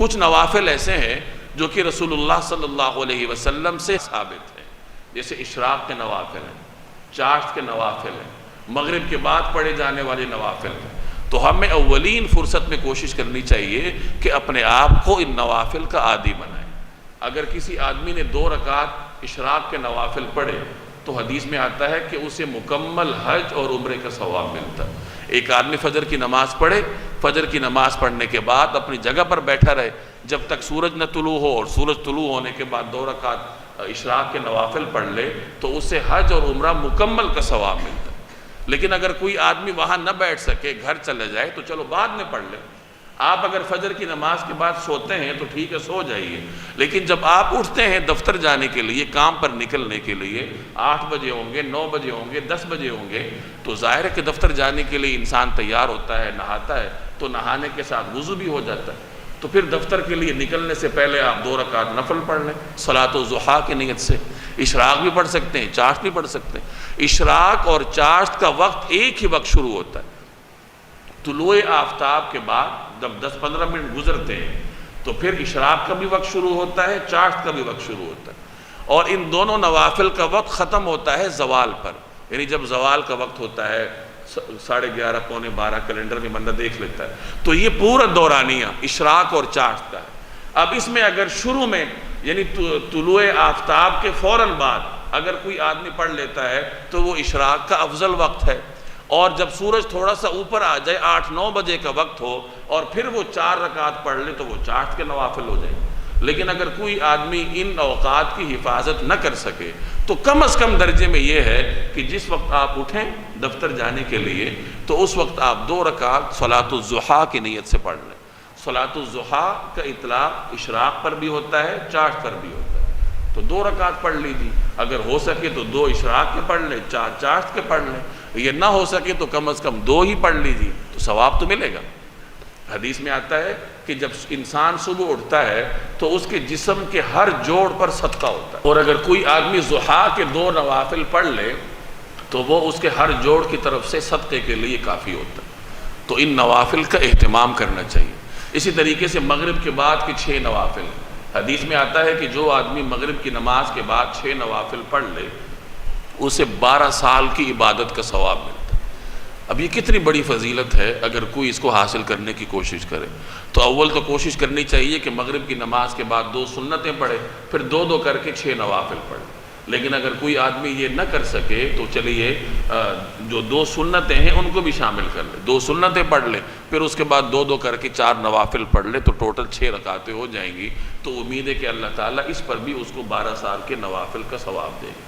کچھ نوافل ایسے ہیں جو کہ رسول اللہ صلی اللہ علیہ وسلم سے ثابت ہیں، جیسے اشراق کے نوافل ہیں، چاشت کے نوافل ہیں، مغرب کے بعد پڑھے جانے والے نوافل ہیں۔ تو ہمیں اولین فرصت میں کوشش کرنی چاہیے کہ اپنے آپ کو ان نوافل کا عادی بنائیں۔ اگر کسی آدمی نے 2 رکعت اشراق کے نوافل پڑھے تو حدیث میں آتا ہے کہ اسے مکمل حج اور عمرے کا ثواب ملتا ہے۔ ایک آدمی فجر کی نماز پڑھے، فجر کی نماز پڑھنے کے بعد اپنی جگہ پر بیٹھا رہے جب تک سورج نہ طلوع ہو، اور سورج طلوع ہونے کے بعد 2 رکعت اشراق کے نوافل پڑھ لے تو اسے حج اور عمرہ مکمل کا ثواب ملتا ہے۔ لیکن اگر کوئی آدمی وہاں نہ بیٹھ سکے، گھر چلے جائے تو چلو بعد میں پڑھ لے۔ آپ اگر فجر کی نماز کے بعد سوتے ہیں تو ٹھیک ہے، سو جائیے، لیکن جب آپ اٹھتے ہیں دفتر جانے کے لیے، کام پر نکلنے کے لیے، 8 بجے ہوں گے، 9 بجے ہوں گے، 10 بجے ہوں گے، تو ظاہر ہے کہ دفتر جانے کے لیے انسان تیار ہوتا ہے، نہاتا ہے، تو نہانے کے ساتھ وضو بھی ہو جاتا ہے۔ تو پھر دفتر کے لیے نکلنے سے پہلے آپ 2 رکعت نفل پڑھ لیں صلاۃ الضحیٰ کی نیت سے۔ اشراق بھی پڑھ سکتے ہیں، چاشت بھی پڑھ سکتے ہیں۔ اشراق اور چاشت کا وقت ایک ہی وقت شروع ہوتا ہے۔ طلوع آفتاب کے بعد جب 10-15 منٹ گزرتے ہیں تو پھر اشراق کا بھی وقت شروع ہوتا ہے، چاشت کا بھی وقت شروع ہوتا ہے، اور ان دونوں نوافل کا وقت ختم ہوتا ہے زوال پر۔ یعنی جب زوال کا وقت ہوتا ہے 11:30 پونے 12 کیلنڈر میں بندہ دیکھ لیتا ہے، تو یہ پورا دورانیہ اشراق اور چاشت کا ہے۔ اب اس میں اگر شروع میں یعنی طلوع آفتاب کے فوراً بعد اگر کوئی آدمی پڑھ لیتا ہے تو وہ اشراق کا افضل وقت ہے، اور جب سورج تھوڑا سا اوپر آ جائے 8-9 بجے کا وقت ہو اور پھر وہ 4 رکعت پڑھ لے تو وہ چاشت کے نوافل ہو جائیں۔ لیکن اگر کوئی آدمی ان اوقات کی حفاظت نہ کر سکے تو کم از کم درجے میں یہ ہے کہ جس وقت آپ اٹھیں دفتر جانے کے لیے تو اس وقت آپ 2 رکعت صلاۃ الضحیٰ کی نیت سے پڑھ لیں۔ صلاۃ الضحیٰ کا اطلاق اشراق پر بھی ہوتا ہے، چاشت پر بھی ہوتا ہے، تو 2 رکعت پڑھ لیجیے۔ اگر ہو سکے تو 2 اشراق کے پڑھ لیں، 4 چاشت کے پڑھ لیں۔ یہ نہ ہو سکے تو کم از کم 2 ہی پڑھ لیجیے، تو ثواب تو ملے گا۔ حدیث میں آتا ہے کہ جب انسان صبح اٹھتا ہے تو اس کے جسم کے ہر جوڑ پر صدقہ ہوتا ہے، اور اگر کوئی آدمی ضحیٰ کے 2 نوافل پڑھ لے تو وہ اس کے ہر جوڑ کی طرف سے صدقے کے لیے کافی ہوتا ہے۔ تو ان نوافل کا اہتمام کرنا چاہیے۔ اسی طریقے سے مغرب کے بعد کے 6 نوافل، حدیث میں آتا ہے کہ جو آدمی مغرب کی نماز کے بعد 6 نوافل پڑھ لے اسے 12 سال کی عبادت کا ثواب ملتا ہے۔ اب یہ کتنی بڑی فضیلت ہے اگر کوئی اس کو حاصل کرنے کی کوشش کرے۔ تو اول تو کوشش کرنی چاہیے کہ مغرب کی نماز کے بعد 2 سنتیں پڑھے، پھر 2 کر کے 6 نوافل پڑھے۔ لیکن اگر کوئی آدمی یہ نہ کر سکے تو چلیے جو 2 سنتیں ہیں ان کو بھی شامل کر لے، 2 سنتیں پڑھ لے، پھر اس کے بعد 2 کر کے 4 نوافل پڑھ لے، تو ٹوٹل 6 رکعتیں ہو جائیں گی۔ تو امید ہے کہ اللہ تعالیٰ اس پر بھی اس کو 12 سال کے نوافل کا ثواب دے گا۔